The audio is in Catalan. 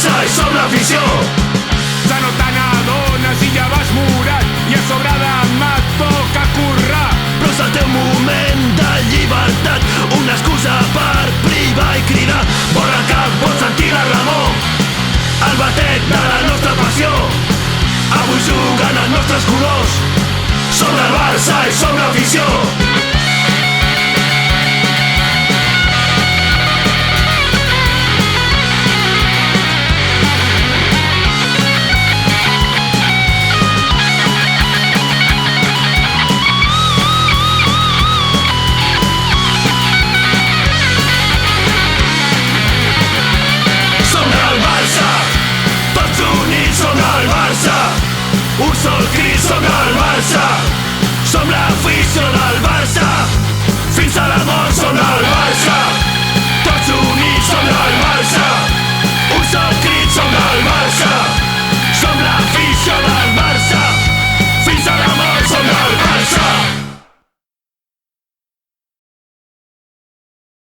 Barça i som l'afició. Ja no te n'adones i ja vas murat i a sobre demà toca currar. Però és el teu moment de llibertat, una excusa per privar i cridar. Vora cap, pots sentir la remor, el batec de la nostra passió. Avui juguen els nostres colors, som del Barça i som l'afició. Un sol crit, som del Barça, som l'afició del Barça, fins a la mort som del Barça.